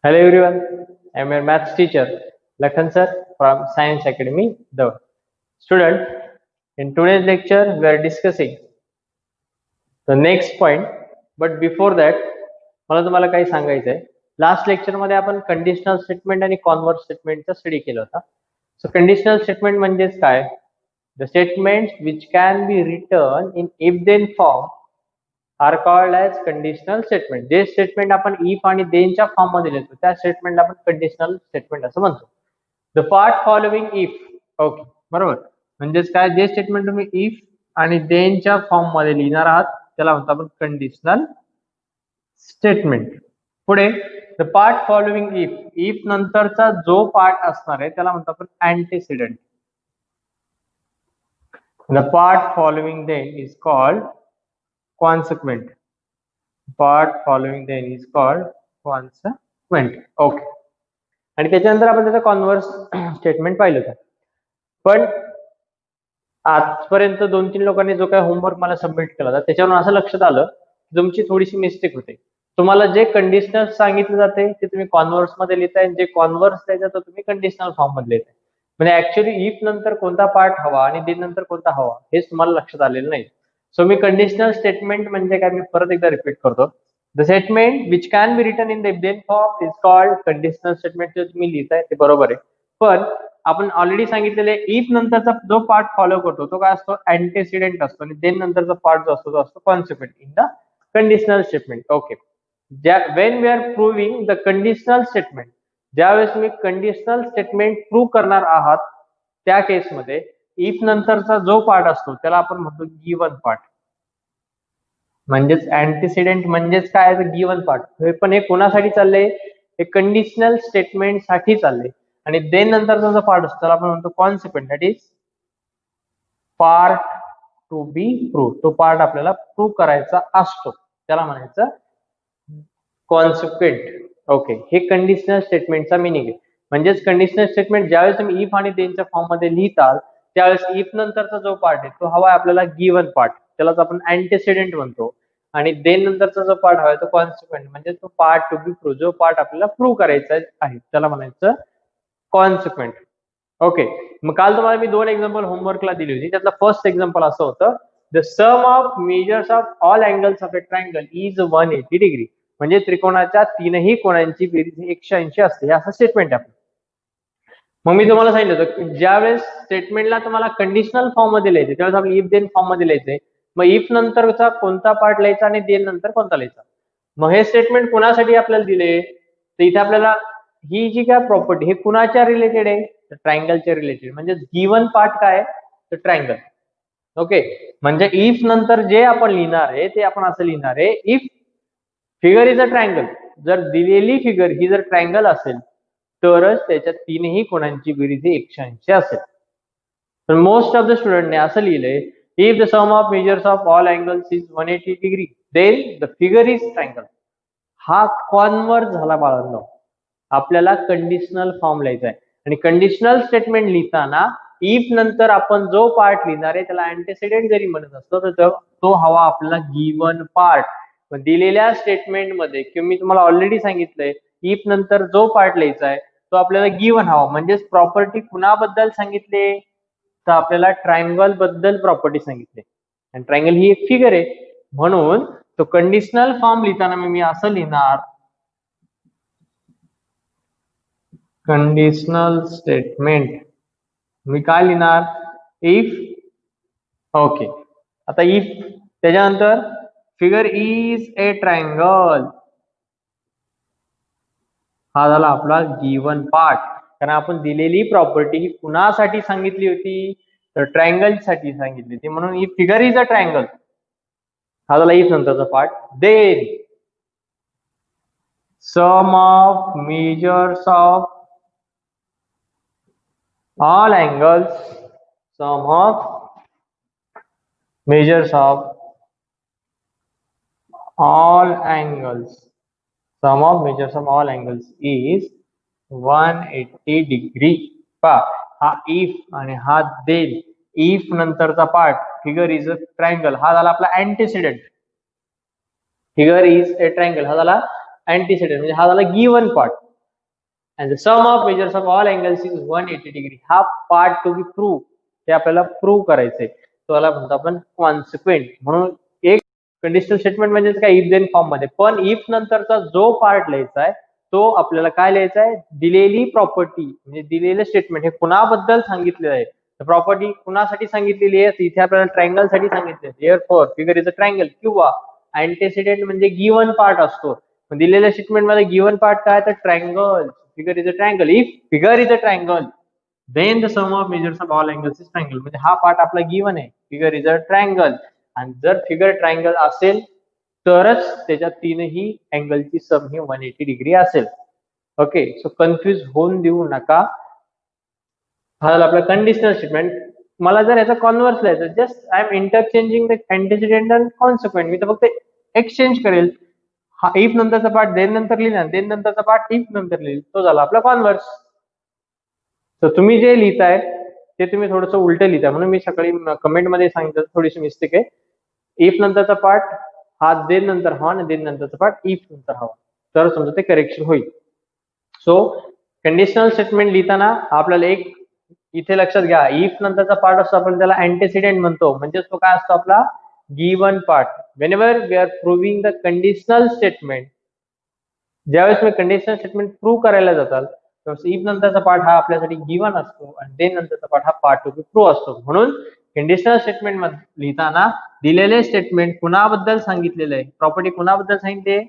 Hello everyone, I am your maths teacher Lakhan sir from Science Academy, Dawar. Student, in today's lecture we are discussing the next point. But before that, मला तुम्हाला काही सांगायचं आहे. Last lecture मध्ये आपण conditional statement आणि converse स्टेटमेंटचा study केला होता. सो कंडिशनल स्टेटमेंट म्हणजेच काय? The statements which can be written in if then form are called as conditional statement. जे स्टेटमेंट आपण इफ आणि देनच्या फॉर्म मध्ये लिहितो त्या स्टेटमेंटला आपण कंडिशनल स्टेटमेंट असं म्हणतो. The part following if, okay बरोबर, म्हणजेच काय, जे स्टेटमेंट तुम्ही इफ आणि देनच्या फॉर्म मध्ये लिहिणार आहात त्याला म्हणतो आपण कंडिशनल स्टेटमेंट. पुढे the part following if, if नंतरचा जो पार्ट असणार आहे त्याला म्हणतो आपण antecedent. The part following then is called consequent. Part following then is called consequent. Okay. आणि त्याच्यानंतर आपण त्याचा कॉन्व्हर्स स्टेटमेंट पाहिलं होतं. पण आजपर्यंत 2-3 लोकांनी जो काही होमवर्क मला सबमिट केला होता त्याच्यावरून असं लक्षात आलं की तुमची थोडीशी मिस्टेक होते. तुम्हाला जे कंडिशनल सांगितलं जाते ते तुम्ही कॉन्व्हर्स मध्ये लिहिताय, जे कॉन्व्हर्स द्यायचं तर तुम्ही कंडिशनल फॉर्म मध्ये लिहिताय. म्हणजे ऍक्च्युअली इफ नंतर कोणता पार्ट हवा आणि देन नंतर कोणता हवा हेच तुम्हाला लक्षात आलेलं नाही. सो मी कंडिशनल स्टेटमेंट म्हणजे काय, मी परत एकदा रिपीट करतो. The statement which can be written in the if then form is called conditional statement. जे तुम्ही लिहिताय ते बरोबर आहे, पण आपण ऑलरेडी सांगितलेले इफ नंतरचा जो पार्ट फॉलो करतो तो काय असतो, अँटीसिडेंट असतो, आणि देन नंतरचा पार्ट जो असतो तो असतो consequent in the conditional statement. Okay. When we are proving the conditional statement, ज्यावेळेस तुम्ही कंडिशनल स्टेटमेंट प्रूव्ह करणार आहात त्या केसमध्ये इफ नंतरचा जो पार्ट असतो त्याला आपण म्हणतो गिवन पार्ट. म्हणजेच अँटीसिडेंट म्हणजेच काय, गिवन पार्ट. पण हे कोणासाठी चाललंय, हे कंडिशनल स्टेटमेंट साठी चाललंय. आणि देन नंतरचा जो पार्ट असतो त्याला आपण म्हणतो consequent. That is part to be prove. तो पार्ट आपल्याला प्रूव्ह करायचा असतो त्याला म्हणायचं कॉन्सिक्वेंट. ओके, हे कंडिशनल स्टेटमेंटचा मिनिंग आहे. म्हणजेच कंडिशनल स्टेटमेंट ज्यावेळेस तुम्ही इफ आणि देनच्या फॉर्म मध्ये लिहिताल त्यावेळेस इफ नंतरचा जो पार्ट आहे तो हवा आपल्याला गिवन पार्ट, त्यालाच आपण अँटीसिडेंट म्हणतो. आणि देन नंतरचा जो पार्ट हवा तो कॉन्सिक्वेंट, म्हणजे तो पार्ट टू बी प्रूव्ह, जो पार्ट आपल्याला प्रूव्ह करायचा आहे त्याला म्हणायचं कॉन्सिक्वेंट. ओके. मग काल तुम्हाला मी 2 एक्झाम्पल होमवर्कला दिली होती. त्यातलं फर्स्ट एक्झाम्पल असं होतं, the sum of measures of all angles of a triangle is 180 degree. म्हणजे त्रिकोणाच्या तीनही कोणांची बेरीज 180 असते, हे असं स्टेटमेंट आहे. मग मी तुम्हाला सांगितलं होतं ज्यावेळेस स्टेटमेंटला तुम्हाला कंडिशनल फॉर्म मध्ये लिहायचे त्यावेळेस आपण इफ देन फॉर्म मध्ये लिहायचंय. मग इफ नंतरचा कोणता पार्ट लिहायचा आणि देन नंतर कोणता लिहायचा. मग हे स्टेटमेंट कुणासाठी आपल्याला दिले, तर इथे आपल्याला ही जी काय प्रॉपर्टी हे कुणाच्या रिलेटेड आहे, तर ट्रायंगलच्या रिलेटेड. म्हणजे गिवन पार्ट काय, तर ट्रायंगल. ओके. म्हणजे इफ नंतर जे आपण लिहिणार आहे ते आपण असं लिहिणार आहे, if figure is a triangle. जर दिलेली फिगर ही जर ट्रायंगल असेल तरच त्याच्या तीनही कोणांची बेरीज 180 असेल. तर मोस्ट ऑफ द स्टुडंटने असं लिहिलंय, if the sum of measures of all angles is 180 degree then the figure is triangle. हा कॉन्व्हर्स झाला बाळांनो. आपल्याला कंडिशनल फॉर्म लिहायचा आहे आणि कंडिशनल स्टेटमेंट लिहिताना इफ नंतर आपण जो पार्ट लिहिणार आहे त्याला अँटीसिडेंट जरी म्हणत असतो तर तो हवा आपल्याला गिवन पार्ट. दिलेल्या स्टेटमेंट मध्ये किंवा मी तुम्हाला ऑलरेडी सांगितलंय इफ नंतर जो पार्ट लिहायचा आहे तो आपल्याला गिवन हवा. म्हणजेच प्रॉपर्टी कुणाबद्दल सांगितले, तर आपल्याला ट्रायंगल बद्दल प्रॉपर्टी सांगितली. आणि ट्रायंगल ही एक फिगर आहे, म्हणून तो कंडिशनल फॉर्म लिहिताना मी असं लिहिणार, कंडिशनल स्टेटमेंट. मी काय लिहिणार, इफ. ओके. आता इफ त्याच्यानंतर फिगर इज ए ट्रायंगल, हा झाला आपला गिवन पार्ट. कारण आपण दिलेली प्रॉपर्टी ही कुणासाठी सांगितली होती, तर ट्रायंगल साठी सांगितली होती. म्हणून if figure is a triangle, हा झाला इफ नंतरचा part. Then sum of measures of all angles, sum of measures of all angles, sum of measures of all angles is 180 degree. हा इफ आणि हा देन. इफ नंतरचा part figure is a triangle, हा झाला आपला antecedent. Figure is a triangle हा झाला antecedent, म्हणजे हा झाला given part. And the sum of measures of all angles is 180 degree. हा पार्ट टू बी प्रूव्ह, हे आपल्याला प्रूव्ह करायचंय. त्याला म्हणतो आपण कॉन्सिक्वेंट. म्हणून एक कंडिशनल स्टेटमेंट म्हणजेच काय, इफ देन फॉर्म मध्ये. पण इफ नंतरचा जो पार्ट लिहायचा आहे तो आपल्याला काय लिहायचा आहे, दिलेली प्रॉपर्टी म्हणजे दिलेलं स्टेटमेंट हे कुणाबद्दल सांगितलेलं आहे. प्रॉपर्टी कुणासाठी सांगितलेली आहे, इथे आपल्याला ट्रायंगल साठी सांगितले. Therefore figure is a triangle. किंवा अँटेसिडेंट म्हणजे गिवन पार्ट असतो. दिलेल्या स्टेटमेंट मध्ये गिवन पार्ट काय, तर triangle. Figure is a triangle. If figure is a triangle then the sum of measures of all angles is triangle. म्हणजे हा पार्ट आपला गिवन आहे, फिगर इज अ ट्रायंगल. आणि जर फिगर ट्रायंगल असेल तरच त्याच्या तीनही अँगलची सम ही 180 डिग्री असेल. ओके, सो कन्फ्युज होऊन देऊ नका. हा झाला आपला कंडिशनल स्टेटमेंट. मला जर याचा कॉन्व्हर्स लिहायचं, just I am interchanging the antecedent and consequent. मी तर फक्त एक्सचेंज करेल. हा इफ नंतरचा पार्ट देन नंतर लिहिला, देन नंतरचा पार्ट इफ नंतर लिहिल, तो झाला आपला कॉन्व्हर्स. तर तुम्ही जे लिहिताय ते तुम्ही थोडंसं उलटं लिहिताय. म्हणून मी सकाळी कमेंट मध्ये सांगितलं थोडीशी मिस्टेक आहे. इफ नंतरचा पार्ट हा देन नंतर हवा आणि देन नंतरचा पार्ट इफ नंतर हवा, तर समजा ते करेक्शन होईल. सो कंडिशनल स्टेटमेंट लिहिताना आपल्याला एक इथे लक्षात घ्या, इफ नंतरचा पार्ट असतो आपण त्याला अँटेसिडेंट म्हणतो. म्हणजे तो काय असतो आपला given part. Whenever we are proving the conditional statement, ज्यावेळेस तुम्ही कंडिशनल स्टेटमेंट प्रूव्ह करायला जाताल इफ नंतरचा पार्ट हा आपल्यासाठी गिवन असतो आणि देन नंतरचा पार्ट हा पार्ट टू बी प्रूव्ह असतो. म्हणून कंडिशनल स्टेटमेंट मध्ये लिहिताना दिलेले स्टेटमेंट कुणाबद्दल सांगितलेलं आहे, प्रॉपर्टी कुणाबद्दल सांगितले,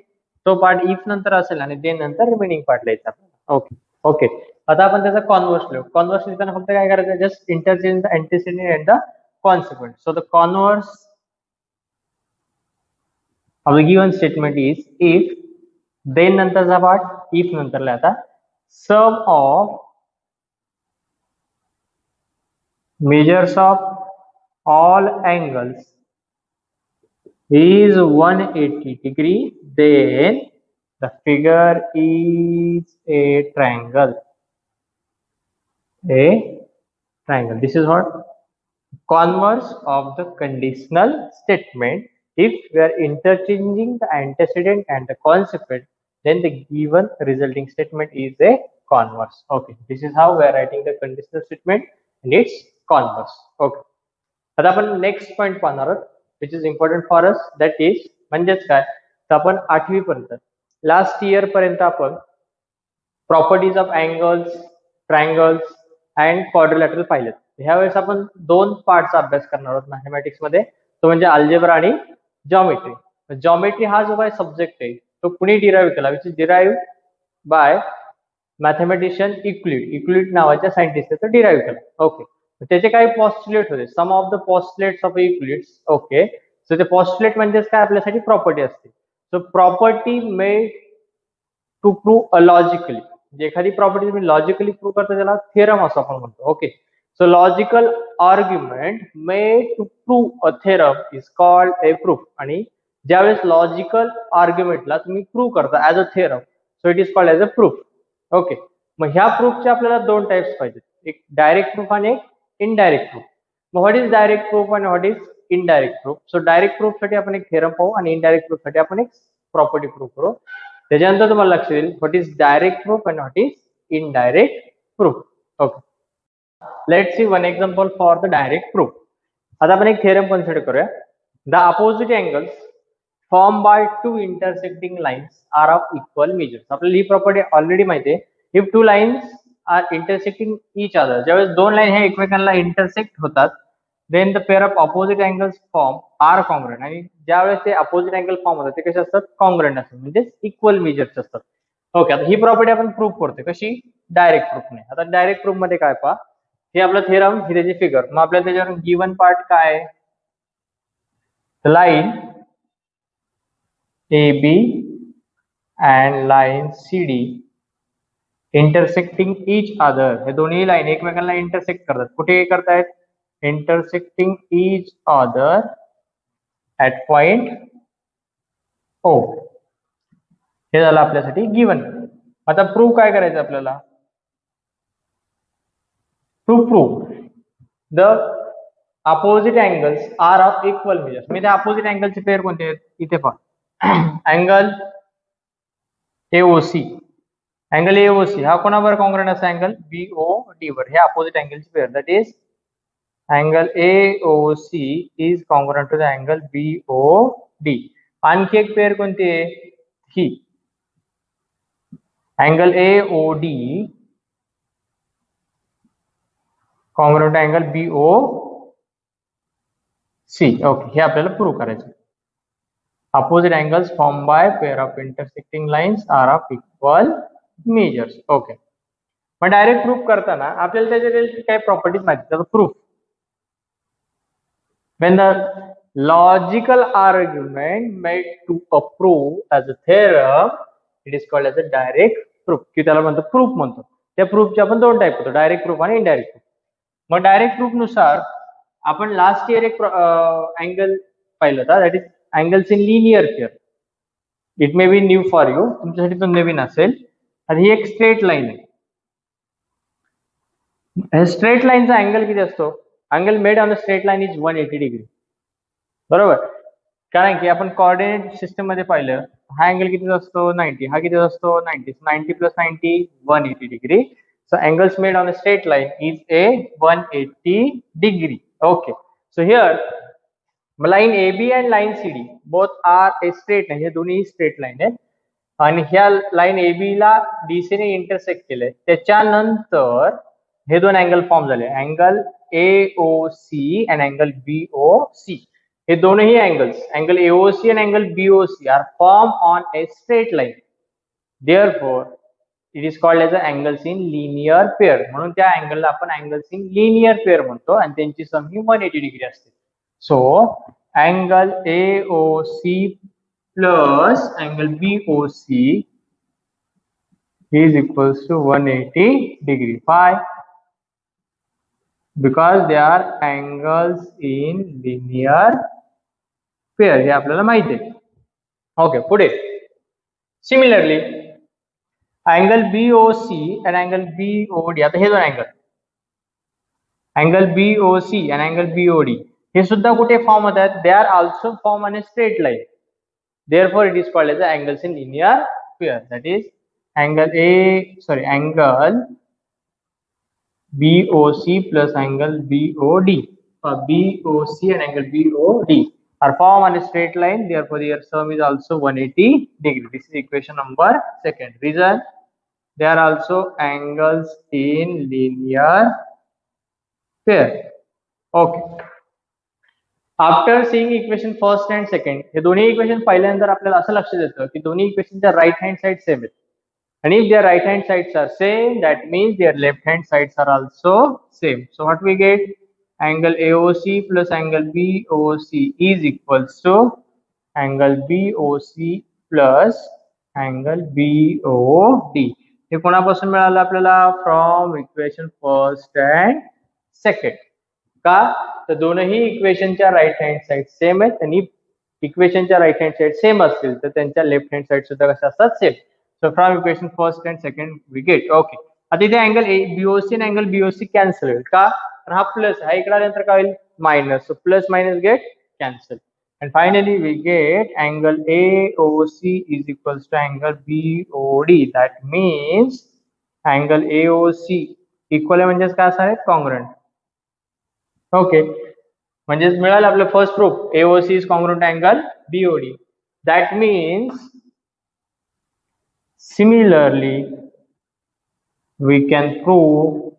तो पार्ट इफ नंतर असेल आणि देन नंतर रिमेनिंग पार्ट लिहायचा आपल्याला. ओके ओके, आता आपण त्याचा कॉन्व्हर्स लिहू. कॉन्व्हर्स लिहिताना फक्त काय करायचं, just interchange the antecedent and the consequent. So the converse of the given statement is if, then नंतरचा पार्ट इफ नंतर लिहायचा, sum of measures of all angles is 180 degree, then the figure is a triangle. A triangle. This is what converse of the conditional statement. If we are interchanging the antecedent and the consequent, then the given resulting statement is a converse. Okay, this is how we are writing the conditional statement and its converse. Okay, आता आपण next point पाहणार आहोत which is important for us. That is म्हणजेच काय, तर आपण 8वी पर्यंत last year पर्यंत आपण properties of angles, triangles and quadrilateral पाहिलेत. ह्यावेळेस आपण 2 पार्टचा अभ्यास करणार आहोत मॅथमॅटिक्स मध्ये, तो म्हणजे अल्जेब्रा आणि जॉमेट्री. जॉमेट्री हा जो काही सब्जेक्ट आहे तो कुणी डिराईव्ह केला, which is derive by mathematician Euclid. Euclid नावाच्या सायंटिस्टने डिराईव्ह केला. ओके, त्याचे काही पॉस्टुलेट होते, some of the postulates of Euclid's. Okay, so ते पॉस्टुलेट म्हणजेच काय, आपल्यासाठी प्रॉपर्टी असते. So property made to prove logically, म्हणजे एखादी प्रॉपर्टी तुम्ही लॉजिकली प्रूव्ह करता त्याला थेरम असं आपण म्हणतो. Okay, so logical argument made to prove a theorem is called a proof. आणि ज्यावेळेस लॉजिकल आर्ग्युमेंटला तुम्ही प्रूव्ह करता as a theorem, so it is called as a proof. Okay, मग ह्या प्रूफचे आपल्याला 2 टाइप्स पाहिजेत, एक डायरेक्ट प्रूफ आणि एक इनडायरेक्ट प्रूफ. मग व्हॉट इज डायरेक्ट प्रूफ आणि what is indirect proof. So direct proof साठी आपण एक थेरम पाहू आणि इनडायरेक्ट प्रूफ साठी आपण एक प्रॉपर्टी प्रूफ करू. त्याच्यानंतर तुम्हाला लक्षात येईल व्हॉट इज डायरेक्ट प्रूफ आणि what is indirect proof. Okay, let's see one example for the direct proof. आता आपण एक थेरम कन्सिडर करूया. The opposite angles form by 2 intersecting lines are of equal measures. आपल्याला ही प्रॉपर्टी ऑलरेडी माहिती आहे. If 2 lines are intersecting each other, ज्यावेळेस 2 line ह्या एकमेकांना इंटरसेक्ट होतात, then the pair of opposite angles form are congruent. आणि ज्यावेळेस ते अपोजिट अँगल फॉर्म होतात ते कसे असतात, कॉंग्रुएंट असतात, म्हणजे इक्वल मेजर्स असतात. ओके, आता ही प्रॉपर्टी आपण प्रूव्ह करतोय कशी, डायरेक्ट प्रूफने. आता डायरेक्ट प्रूफ मध्ये काय पहा, हे आपलं थेरम, ही त्याची फिगर. मग आपल्याला त्याच्यावर गिवन पार्ट काय, line A B and line C D intersecting each other. हे दोन्ही लाईन एकमेकांना इंटरसेक्ट करतात. कुठे करतायत, intersecting each other at point O. हे झालं आपल्यासाठी गिवन. आता प्रूव्ह काय करायचं आपल्याला, to prove the opposite angles are of equal measures. मी त्या अपोजिट अँगलचे पेअर कोणते आहेत, इथे पहा. अँगल एओसी अँगल एओसी हा कोणावर कॉन्ग्रंट असा अँगल बीओडी वर, हे अपोजिट अँगलची pair, that is angle AOC is congruent to the angle BOD. आणखी एक पेअर कोणती आहे? ही angle AOD congruent to angle BOC. Okay, हे आपल्याला प्रूव्ह करायचं. Opposite angles formed by pair of intersecting lines are of equal measures. Okay. मग direct proof करताना आपल्याला त्याच्या रिलेटेड काही प्रॉपर्टीज माहिती. त्याचा proof, when the logical argument made to a proof as a theorem, it is called as a direct proof. की त्याला म्हणतो प्रूफ म्हणतो. त्या प्रूफचे आपण दोन टाइप होतो, डायरेक्ट प्रूफ आणि इनडायरेक्ट प्रूफ. मग डायरेक्ट प्रूफ नुसार आपण लास्ट इयर एक अँगल पाहिलं होता, that is angles in linear pair. It may be new for you, तुमच्यासाठी तो नवीन असेल. आणि ही एक स्ट्रेट लाईन आहे. स्ट्रेट लाईनचा अँगल किती असतो? Angle made on a straight line is 180 degree. बरोबर, कारण की आपण कोऑर्डिनेट सिस्टम मध्ये पाहिलं, हा अँगल किती असतो? 90. हा किती असतो? 90. 90 plus 90 180 degree. So angles made on a straight line is a 180 degree. Okay. So here line AB and line CD both are a straight line. हे दोन्ही स्ट्रेट लाईन आहेत. आणि ह्या लाईन AB ला DC ने इंटरसेक्ट केलंय. त्याच्यानंतर हे दोन अँगल फॉर्म झाले, angle AOC and angle BOC. हे दोनही angles, angle AOC and angle BOC are formed on a straight line. Therefore it is called as angles in linear pair. म्हणून त्या अँगलला आपण अँगल्स इन लिनियर पेअर म्हणतो आणि त्यांची सम ही 180 degree असते. So angle AOC plus angle BOC is equals to 180 degree. Why? Because they are angles in linear pair. हे आपल्याला माहिती आहे. ओके, पुढे similarly angle BOC and angle BOD. आता हे दोन angle BOC and angle BOD हे सुद्धा कुठे फॉर्म होतात? They are also form on a straight line. Therefore it is called as angles in linear pair. That is angle angle BOC plus angle BOD, BOC and angle BOD are formed on a straight line. Therefore, their sum is also 180 degree. This is equation number 2. Reason: they are also angles in linear pair. Okay. After seeing equation first and second, हे दोन्ही equation पाहिल्यानंतर आपल्याला असं लक्षात येतं की दोन्ही इक्वेशनच्या राईट हँड साइड सेम आहेत. And if their right hand sides are same, that means their left hand sides are also same. So what we get? Angle AOC plus angle BOC is equals to angle BOC plus angle BOD. हे कोणापासून मिळालं आपल्याला? From equation first and second. का? तर दोनही इक्वेशनच्या right hand side same आहेत आणि इक्वेशनच्या राईट हँड साइड सेम असतील तर त्यांच्या लेफ्ट हँड साइड सुद्धा कशा असतात? Same. So from equation first and second we get. Okay. आता इथे अँगल BOC आणि अँगल BOC कॅन्सल होईल. का? तर हा प्लस, हा इकडे आल्यानंतर काय होईल? Minus. So plus minus get cancel. And finally we get angle AOC is equals to angle BOD. That means angle AOC equal आहे म्हणजेच काय असणार आहे? कॉन्ग्रंट. ओके, म्हणजेच मिळालं आपलं first proof, AOC is congruent to angle BOD. That means similarly, we can prove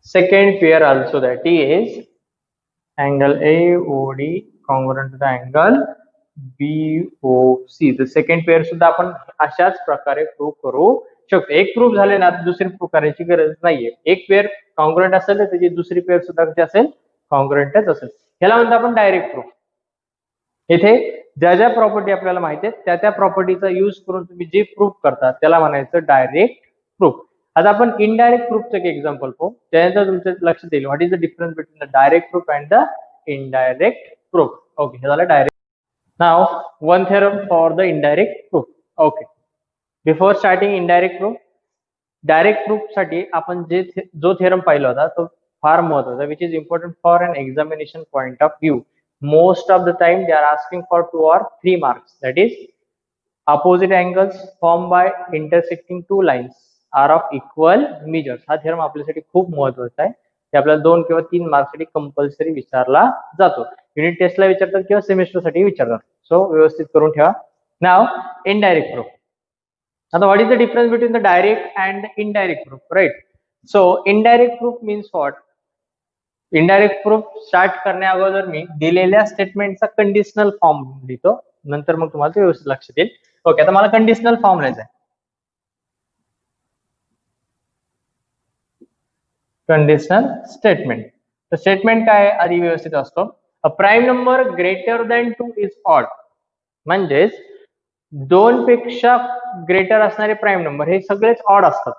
second pair also, that is angle AOD congruent to the angle BOC. The second pair सुद्धा आपण अशाच प्रकारे prove करू शकतो. एक प्रूव्ह झाले ना, दुसरी प्रूव्ह करायची गरज नाहीये. एक पेअर कॉन्ग्रुएंट असेल तर त्याची दुसरी पेअर सुद्धा कशी असेल? कॉन्ग्रुएंटच असेल. ह्याला म्हणतो आपण डायरेक्ट प्रूफ. इथे ज्या ज्या प्रॉपर्टी आपल्याला माहिती आहेत त्या त्या प्रॉपर्टीचा यूज करून तुम्ही जे प्रूफ करता त्याला म्हणायचं डायरेक्ट प्रूफ. आता आपण इनडायरेक्ट प्रूफचं एक एक्झाम्पल पाहू, त्यानंतर तुमचं लक्षात येईल what is the difference between the direct proof and the indirect proof. Okay, हे झालं direct. Now one theorem for the indirect proof. Okay, before starting indirect proof, direct proof साठी आपण जो थेरम पाहिला होता तो फार महत्वाचा, which is important for an examination point of view. Most of the time they are asking for 2 or 3 marks. That is Opposite angles formed by intersecting two lines are of equal measures. हा theorem आपल्यासाठी खूप महत्वाचा आहे. ते आपल्याला 2 किंवा 3 मार्क्ससाठी compulsory विचारला जातो. युनिट टेस्टला विचारतात किंवा सेमिस्टरसाठी विचारतात. सो व्यवस्थित करून ठेवा. नाव इनडायरेक्ट प्रूफ. आता what is the difference between the direct and the indirect proof, right? So indirect proof means what? Indirect proof start करण्या अगोदर मी दिलेल्या स्टेटमेंटचा कंडिशनल फॉर्म लिहितो, नंतर मग तुम्हाला ते व्यवस्थित लक्षात येईल. ओके, आता मला कंडिशनल फॉर्म लिहायचा आहे. Conditional statement. तर स्टेटमेंट काय आधी व्यवस्थित असतो. अ prime number greater than 2 is odd. म्हणजेच 2 पेक्षा ग्रेटर असणारे प्राईम नंबर हे सगळेच ऑड असतात.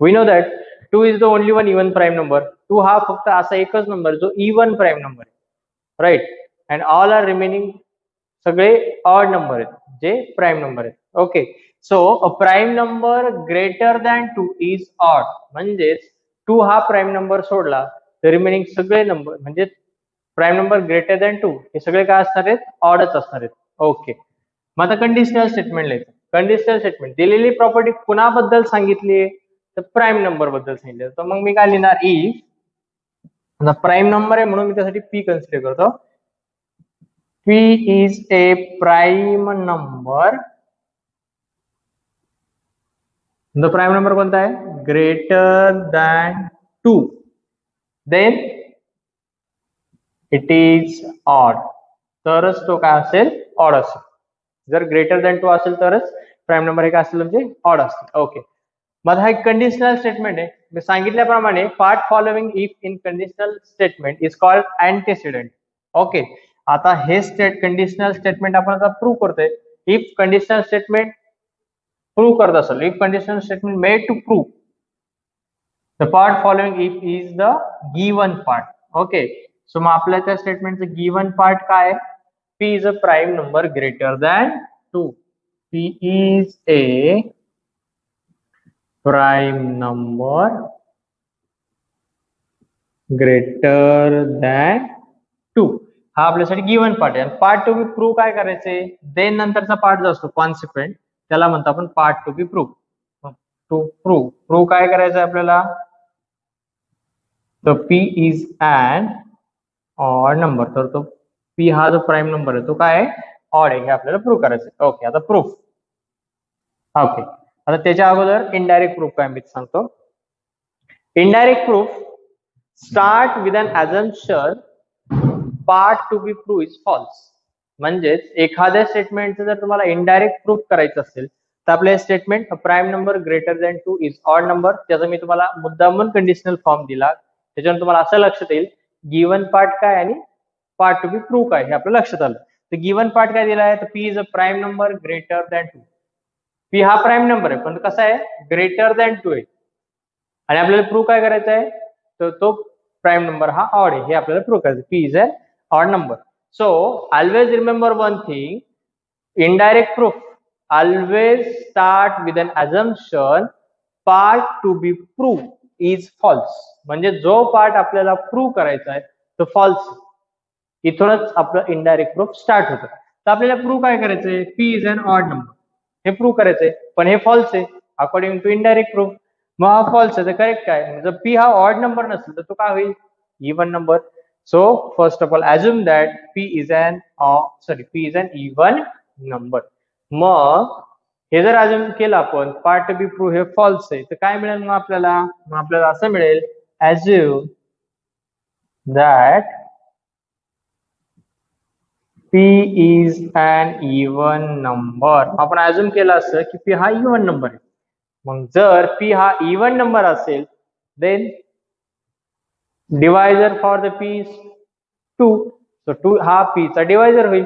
We know that 2 is the only one even prime number. 2 हा फक्त असा एकच नंबर जो इवन प्राईम नंबर आहे, right. And all are remaining सगळे ऑड नंबर आहेत जे प्राईम नंबर आहेत. Okay, so a prime number greater than 2 is odd. म्हणजेच 2 हा प्राईम नंबर सोडला तर रिमेनिंग सगळे नंबर म्हणजे प्राईम नंबर ग्रेटर दॅन 2 हे सगळे काय असणार आहेत, ऑडच असणार आहेत. ओके, मग आता कंडिशनल स्टेटमेंट लिहायचं. कंडिशनल स्टेटमेंट दिलेली प्रॉपर्टी कुणाबद्दल सांगितली, तर प्राईम नंबर बद्दल सांगितलं. तर मग मी काय लिहिणार, इफ प्राईम नंबर आहे म्हणून मी त्यासाठी पी कन्सिडर करतो. P is a prime number. The prime number कोणता आहे, greater than 2. Then it is odd. तरच तो काय असेल, ऑड असेल. जर ग्रेटर दॅन 2 असेल तरच प्राईम नंबर हे काय असेल, म्हणजे ऑड असेल. ओके, मग हा एक कंडिशनल स्टेटमेंट आहे. मी सांगितल्याप्रमाणे part following if in conditional statement is called antecedent. Okay, आता हे कंडिशनल स्टेटमेंट आपण आता प्रूव्ह करतोय. इफ कंडिशनल स्टेटमेंट प्रूव्ह करत असेल, if conditional statement made to prove the part following if is the given part. Okay, so मग आपल्या त्या स्टेटमेंटचं गिवन पार्ट काय आहे, P is a prime number greater than 2. P is a prime number greater than 2. हा आपल्यासाठी given part आहे. Part to be prove काय करायचंय, देन नंतरचा पार्ट जो असतो कॉन्सिक्वेंट त्याला म्हणतो आपण part to be prove. To prove काय करायचं आपल्याला, तर P is an odd number. तर तो पी हा जो प्राईम नंबर आहे तो काय आहे, ऑड आहे, हे आपल्याला प्रूव्ह करायचं. ओके, आता प्रूफ. ओके, आता त्याच्या अगोदर इनडायरेक्ट प्रूफ काय मी सांगतो. Indirect proof start with an assumption part to be prove is false. म्हणजेच एखाद्या स्टेटमेंटचं जर तुम्हाला इनडायरेक्ट प्रूफ करायचं असेल तर आपले statement prime number greater than 2 is odd number. त्याचा मी तुम्हाला मुद्दामून कंडिशनल फॉर्म दिला. त्याच्यावर तुम्हाला असं लक्षात येईल गिवन पार्ट काय आणि पार्ट टू बी प्रूव्ह काय हे आपलं लक्षात आलं. तर गिवन पार्ट काय दिला आहे, तर P is a prime number greater than 2. P हा प्राईम नंबर आहे पण कसा आहे, ग्रेटर दॅन 2 आहे. आणि आपल्याला प्रूव्ह काय करायचं आहे, तर तो प्राईम नंबर हा ऑड आहे हे आपल्याला प्रूव्ह करायचं. P is a odd number. So always remember one thing, indirect proof always start with an assumption part to be proved is false. म्हणजे जो पार्ट आपल्याला प्रूव्ह करायचा आहे तो फॉल्स, इथूनच आपलं इनडायरेक्ट प्रूफ स्टार्ट होतं. तर आपल्याला प्रूव्ह काय करायचंय, P is an odd number हे प्रूव्ह करायचंय, पण हे फॉल्स आहे अकॉर्डिंग टू इनडायरेक्ट प्रूफ. मग हा फॉल्स आहे तर करेक्ट काय, जर पी हा ऑड नंबर नसेल तर तो काय होईल, even number. So first of all assume that p is an even number. मग हे जर assume केलं आपण पार्ट टू बी प्रूव्ह हे फॉल्स आहे तर काय मिळेल मग आपल्याला असं मिळेल, assume that p is an even number. आपण assume केलं असं की p हा इवन नंबर आहे. मग जर p हा इवन नंबर असेल then divisor for the P is 2. So 2 हा पी चा डिवायझर होईल,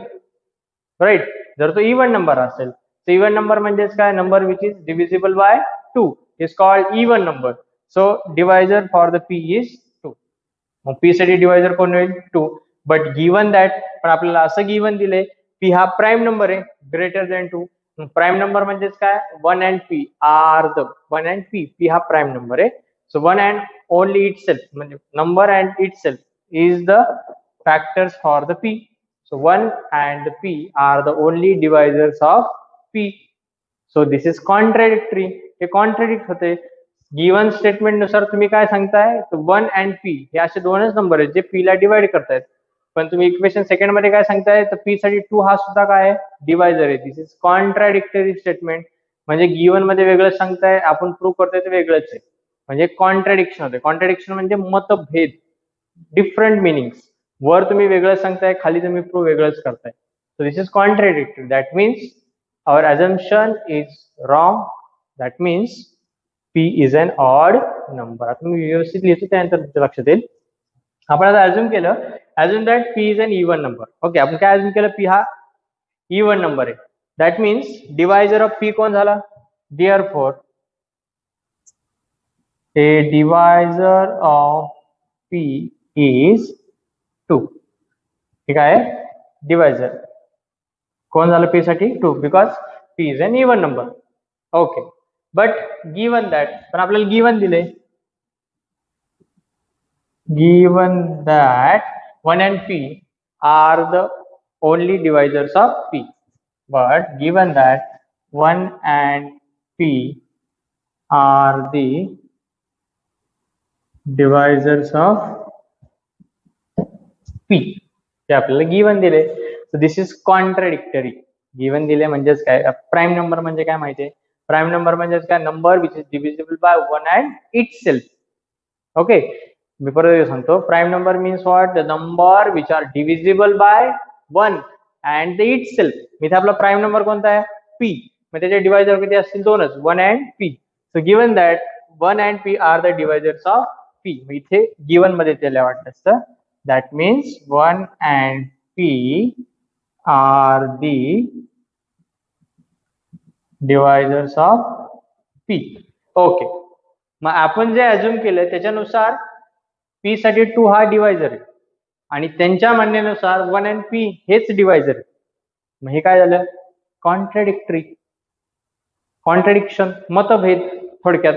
राईट. जर तो इवन नंबर असेल तर इवन नंबर म्हणजेच काय, number which is divisible bye 2 is called even number. So divisor for the P is 2. मग पी साठी डिवायझर कोण होईल, 2. बट गिवन दॅट, पण आपल्याला असं गिवन दिले पी हा प्राईम नंबर आहे ग्रेटर दॅन 2. प्राईम नंबर म्हणजेच काय, 1 and p are the 1 and p. P हा प्राईम नंबर आहे. So 1 and only itself, number and itself is the factors for the p. So 1 and the p are the only divisors of P. So this is contradictory. हे contradict होते. Given statement नुसार तुम्ही काय सांगताय, 1 and p हे असे दोनच number आहेत जे p ला डिवाइड करतायत. पण तुम्ही इक्वेशन सेकंड मध्ये काय सांगताय, तर p साठी 2 हा सुद्धा काय आहे, डिवायझर आहे. दिस इज कॉन्ट्रॅडिक्टरी स्टेटमेंट. म्हणजे गिवन मध्ये वेगळं सांगताय, आपण प्रूव्ह करतोय ते वेगळंच आहे. म्हणजे कॉन्ट्रॅडिक्शन होते. कॉन्ट्रॅडिक्शन म्हणजे मतभेद, डिफरंट मिनिंग्स. वर तुम्ही वेगळं सांगताय, खाली तुम्ही प्रूव्ह वेगळंच करताय. So this is contradictory. That means our assumption is wrong. That means p is an odd number. आता मी व्यवस्थित लिहितो, त्यानंतर तुमच्या लक्षात येईल. आपण आता अज्युम केलं, assume that p is an even number. Okay, आपण काय अज्युम केलं, p हा इवन नंबर आहे. That means divisor of p कोण झाला, therefore a divisor of p is 2. ठीक आहे, डिवायझर कोण झालं p साठी, 2, because p is an even number. Okay, but given that, पण आपल्याला गिवन दिले, given that 1 and p are the only divisors of p. But given that 1 and p are the divisors of p, ते आपल्याला given दिले. So this is contradictory. Given दिले म्हणजेच काय, prime number म्हणजे काय माहितीये, प्राईम नंबर म्हणजेच काय, number which is divisible by 1 and itself. Okay, मी परत सांगतो, prime number means what, the number which are divisible by 1 and the itself. इथे आपला प्राईम नंबर कोणता आहे, p. मग त्याचे डिवायझर किती असतील, दोनच, 1 and p. So given that 1 and p are the divisors of p. मग इथे गिवन मध्ये त्याला वाटत असतं. That means 1 and p are the divisors of p. Okay, मग आपण जे अज्युम केलं त्याच्यानुसार p साठी 2 हा डिवायझर आहे आणि त्यांच्या म्हणण्यानुसार 1 and p हेच डिवायझर आहे. मग हे काय झालं, कॉन्ट्रॅडिक्टरी, कॉन्ट्रॅडिक्शन, मतभेद, थोडक्यात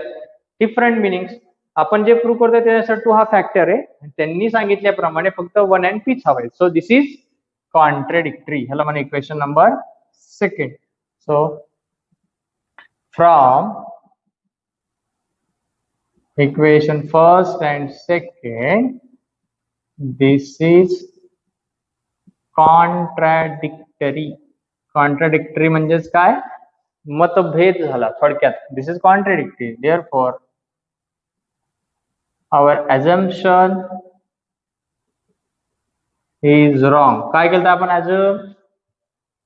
डिफरंट मिनिंग्स. आपण जे प्रूव्ह करतोय त्यानुसार 2 हा फॅक्टर आहे, त्यांनी सांगितल्याप्रमाणे फक्त 1 and p हवाय. So this is contradictory. ह्याला म्हणा equation number second. So from equation first and second, this is contradictory. Contradictory म्हणजेच काय, मतभेद झाला थोडक्यात. This is contradictory. Therefore our assumption is wrong. काय केलं आपण, assume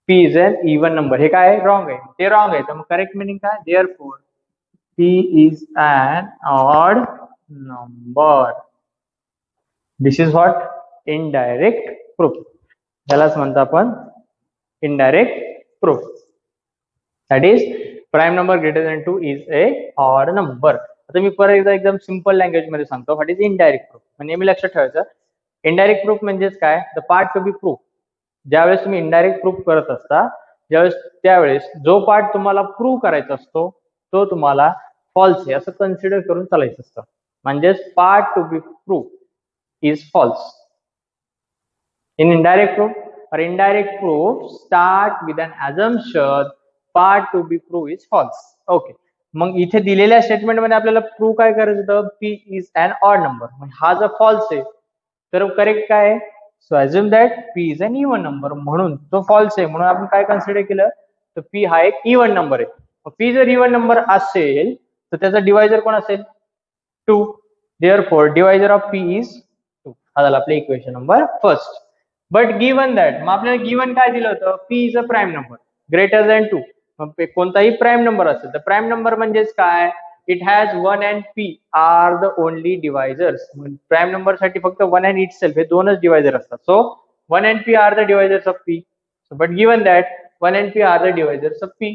p is an even number. हे काय, रॉंग आहे, ते रॉंग आहे. तर मग करेक्ट मिनिंग काय, therefore p is an odd number. This is what, indirect proof. त्यालाच म्हणतो आपण indirect proof. That is prime number greater than 2 is a odd number. आता मी परत एकदा एकदम सिंपल लँग्वेज मध्ये सांगतो, व्हॉट इज इनडायरेक्ट प्रूफ. म्हणजे नेहमी लक्षात ठेवायचं, इनडायरेक्ट प्रूफ म्हणजेच काय, the part to be proof. ज्यावेळेस तुम्ही इनडायरेक्ट प्रूफ करत असता, त्यावेळेस जो पार्ट तुम्हाला प्रूव्ह करायचा असतो तो तुम्हाला फॉल्स आहे असं कन्सिडर करून चालायचं असतं. म्हणजेच part to be proof is false. In indirect proof or indirect proof start with an assumption part to be proved is false. Okay, मग इथे दिलेल्या स्टेटमेंट मध्ये आपल्याला प्रूव्ह काय करायचं होतं, p is an odd number. हा जर फॉल्स आहे तर करेक्ट काय आहे, so assume that p is an even number. म्हणून तो फॉल्स आहे, म्हणून आपण काय कन्सिडर केलं, तर p हा एक इवन नंबर आहे. p जर इवन नंबर असेल तर त्याचा डिवायझर कोण असेल, 2. Therefore divisor of p is 2. हा झाला आपला equation number first. But given that, मग आपल्याला गिवन काय दिलं होतं, p is a prime number greater than 2. मग कोणताही प्राईम नंबर असेल तर प्राईम नंबर म्हणजेच काय, it has 1 and p are the only divisors. Prime number साठी फक्त 1 and itself हे दोनच डिवायझर असतात. So 1 and p are the divisors of p. But given that 1 and p are the divisors of p.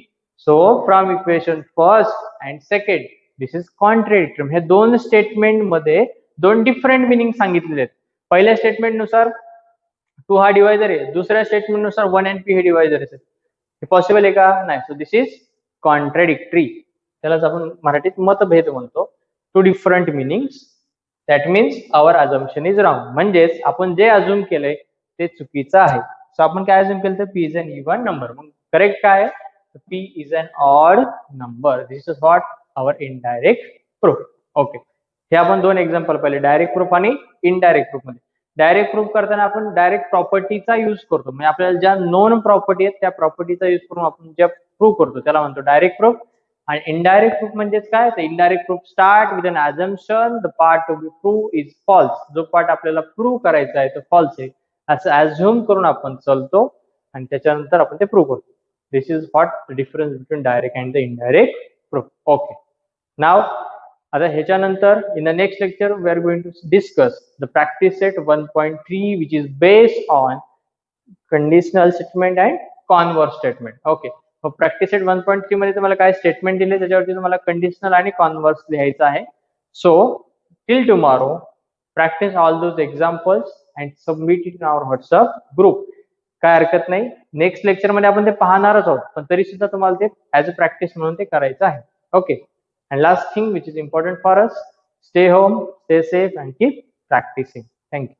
So from equation first and second, this is contradictory. हे दोन statement मध्ये दोन different meaning सांगितलेले आहेत. पहिल्या statement नुसार 2 हा divisor आहे, दुसऱ्या स्टेटमेंट नुसार 1 and p हे डिवायझर आहे. हे पॉसिबल आहे का, नाही. So this is contradictory. त्यालाच आपण मराठीत मतभेद म्हणतो. 2 different meanings. That means our assumption is wrong. म्हणजेच आपण जे अज्युम केलंय ते चुकीचं आहे. सो आपण काय अज्युम केलं, तर p is an even number. मग करेक्ट काय आहे, P is an odd number. This is what our indirect proof. Okay. हे आपण दोन एक्झाम्पल पाहिले, डायरेक्ट प्रूफ आणि इनडायरेक्ट प्रूफ मध्ये. डायरेक्ट प्रूफ करताना आपण डायरेक्ट प्रॉपर्टीचा यूज करतो, म्हणजे आपल्याला ज्या नोन प्रॉपर्टी आहेत त्या प्रॉपर्टीचा यूज करून आपण ज्या प्रूव्ह करतो त्याला म्हणतो डायरेक्ट प्रूफ. आणि इनडायरेक्ट प्रूफ म्हणजेच काय, तर indirect proof start with an assumption, the part to be prove is false. जो पार्ट आपल्याला प्रूव्ह करायचा आहे तो फॉल्स आहे असं अझ्युम करून आपण चालतो आणि त्याच्यानंतर आपण ते प्रूव्ह करतो. This is what the difference between direct and the indirect proof. Okay. Now आता ह्याच्यानंतर in the next lecture we are going to discuss the practice set 1.3 which is based on conditional statement and converse statement. Okay. मग practice set 1.3 मध्ये तुम्हाला काय statement दिले त्याच्यावरती तुम्हाला conditional आणि कॉन्व्हर्स लिहायचं आहे. So till tomorrow practice all those examples and submit it in our WhatsApp group. काय हरकत नाही, नेक्स्ट लेक्चर मध्ये आपण ते पाहणारच आहोत, पण तरी सुद्धा तुम्हाला ते ऍज अ प्रॅक्टिस म्हणून ते करायचं आहे. Okay. And last thing which is important for us, stay home, stay safe and keep practicing. Thank you.